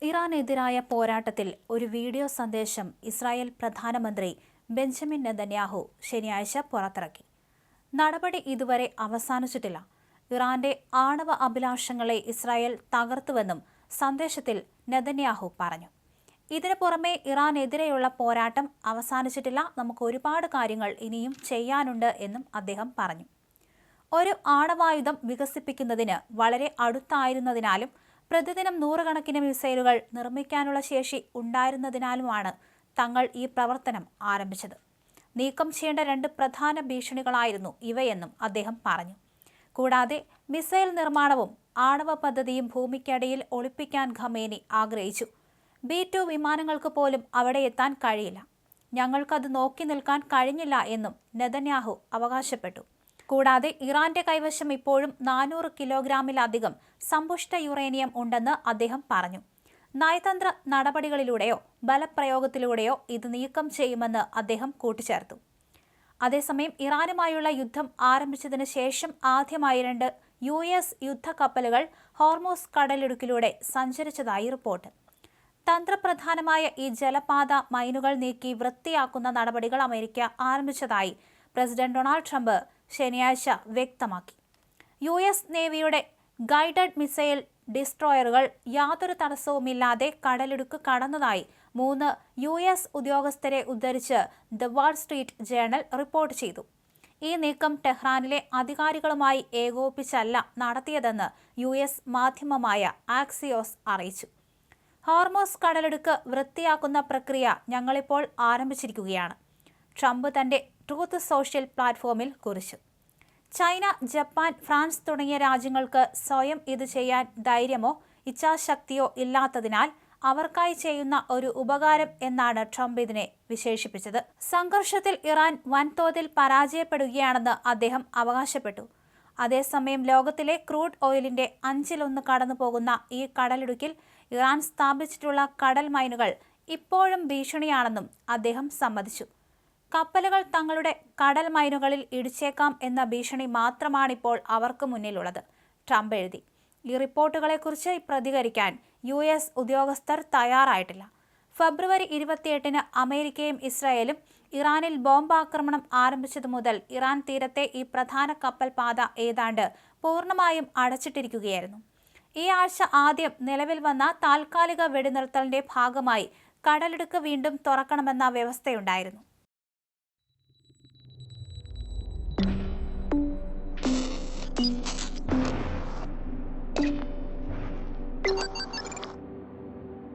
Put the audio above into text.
ഇറാനെതിരായ പോരാട്ടത്തിൽ ഒരു വീഡിയോ സന്ദേശം ഇസ്രായേൽ പ്രധാനമന്ത്രി ബെഞ്ചമിൻ നെതന്യാഹു ശനിയാഴ്ച പുറത്തിറക്കി. നടപടി ഇതുവരെ അവസാനിച്ചിട്ടില്ല. ഇറാന്റെ ആണവ അഭിലാഷങ്ങളെ ഇസ്രായേൽ തകർത്തുവെന്നും സന്ദേശത്തിൽ നെതന്യാഹു പറഞ്ഞു. ഇതിനു പുറമെ ഇറാനെതിരെയുള്ള പോരാട്ടം അവസാനിച്ചിട്ടില്ല, നമുക്ക് ഒരുപാട് കാര്യങ്ങൾ ഇനിയും ചെയ്യാനുണ്ട് എന്നും അദ്ദേഹം പറഞ്ഞു. ഒരു ആണവായുധം വികസിപ്പിക്കുന്നതിന് വളരെ അടുത്തായിരുന്നതിനാലും പ്രതിദിനം നൂറുകണക്കിന് മിസൈലുകൾ നിർമ്മിക്കാനുള്ള ശേഷി ഉണ്ടായിരുന്നതിനാലുമാണ് തങ്ങൾ ഈ പ്രവർത്തനം ആരംഭിച്ചത്. നീക്കം ചെയ്യേണ്ട 2 പ്രധാന ഭീഷണികളായിരുന്നു ഇവയെന്നും അദ്ദേഹം പറഞ്ഞു. കൂടാതെ മിസൈൽ നിർമ്മാണവും ആണവ പദ്ധതിയും ഭൂമിക്കടിയിൽ ഒളിപ്പിക്കാൻ ഖമേനി ആഗ്രഹിച്ചു. B-2 വിമാനങ്ങൾക്ക് പോലും അവിടെ എത്താൻ കഴിയില്ല. ഞങ്ങൾക്കത് നോക്കി നിൽക്കാൻ കഴിഞ്ഞില്ല എന്നും നെതന്യാഹു അവകാശപ്പെട്ടു. കൂടാതെ ഇറാന്റെ കൈവശം ഇപ്പോഴും 400 കിലോഗ്രാമിലധികം സമ്പുഷ്ട യുറേനിയം ഉണ്ടെന്ന് അദ്ദേഹം പറഞ്ഞു. നയതന്ത്ര നടപടികളിലൂടെയോ ബലപ്രയോഗത്തിലൂടെയോ ഇത് നീക്കം ചെയ്യുമെന്ന് അദ്ദേഹം കൂട്ടിച്ചേർത്തു. അതേസമയം ഇറാനുമായുള്ള യുദ്ധം ആരംഭിച്ചതിന് ശേഷം ആദ്യമായി 2 US യുദ്ധക്കപ്പലുകൾ ഹോർമൂസ് കടലിടുക്കിലൂടെ സഞ്ചരിച്ചതായി റിപ്പോർട്ട്. തന്ത്രപ്രധാനമായ ഈ ജലപാത മൈനുകൾ നീക്കി വൃത്തിയാക്കുന്ന നടപടികൾ അമേരിക്ക ആരംഭിച്ചതായി പ്രസിഡന്റ് ഡൊണാൾഡ് ട്രംപ് ശനിയാഴ്ച വ്യക്തമാക്കി. US നേവിയുടെ ഗൈഡഡ് മിസൈൽ ഡിസ്ട്രോയറുകൾ യാതൊരു തടസ്സവുമില്ലാതെ കടലിടുക്ക് കടന്നതായി 3 US ഉദ്യോഗസ്ഥരെ ഉദ്ധരിച്ച് the Wall Street journal report ചെയ്തു. ഈ നീക്കം ടെഹ്റാനിലെ അധികാരികളുമായി ഏകോപിപ്പിച്ചല്ല നടത്തിയതെന്ന് US മാധ്യമമായ ആക്സിയോസ് അറിയിച്ചു. ഹോർമൂസ് കടലിടുക്ക് വൃത്തിയാക്കുന്ന പ്രക്രിയ ഞങ്ങളിപ്പോൾ ആരംഭിച്ചിരിക്കുകയാണ്, ട്രംപ് തന്റെ ട്രൂത്ത് സോഷ്യൽ പ്ലാറ്റ്ഫോമിൽ കുറിച്ചു. ചൈന, ജപ്പാൻ, ഫ്രാൻസ് തുടങ്ങിയ രാജ്യങ്ങൾക്ക് സ്വയം ഇത് ചെയ്യാൻ ധൈര്യമോ ഇച്ഛാശക്തിയോ ഇല്ലാത്തതിനാൽ അവർക്കായി ചെയ്യുന്ന ഒരു ഉപകാരം എന്നാണ് ട്രംപ് ഇതിനെ വിശേഷിപ്പിച്ചത്. സംഘർഷത്തിൽ ഇറാൻ വൻതോതിൽ പരാജയപ്പെടുകയാണെന്ന് അദ്ദേഹം അവകാശപ്പെട്ടു. അതേസമയം ലോകത്തിലെ ക്രൂഡ് ഓയിലിന്റെ 1/5 കടന്നു പോകുന്ന ഈ കടലിടുക്കിൽ ഇറാൻ സ്ഥാപിച്ചിട്ടുള്ള കടൽ മൈനുകൾ ഇപ്പോഴും ഭീഷണിയാണെന്നും അദ്ദേഹം സമ്മതിച്ചു. കപ്പലുകൾ തങ്ങളുടെ കടൽ മൈനുകളിൽ ഇടിച്ചേക്കാം എന്ന ഭീഷണി മാത്രമാണിപ്പോൾ അവർക്ക് മുന്നിലുള്ളത്, ട്രംപ് എഴുതി. ഈ റിപ്പോർട്ടുകളെക്കുറിച്ച് പ്രതികരിക്കാൻ US ഉദ്യോഗസ്ഥർ തയ്യാറായിട്ടില്ല. ഫെബ്രുവരി 28-ന് അമേരിക്കയും ഇസ്രായേലും ഇറാനിൽ ബോംബാക്രമണം ആരംഭിച്ചതു മുതൽ ഇറാൻ തീരത്തെ ഈ പ്രധാന കപ്പൽ പാത ഏതാണ്ട് പൂർണ്ണമായും അടച്ചിട്ടിരിക്കുകയായിരുന്നു. ഈ ആഴ്ച ആദ്യം നിലവിൽ വന്ന താൽക്കാലിക വെടിനിർത്തലിന്റെ ഭാഗമായി കടലിടുക്ക് വീണ്ടും തുറക്കണമെന്ന വ്യവസ്ഥയുണ്ടായിരുന്നു.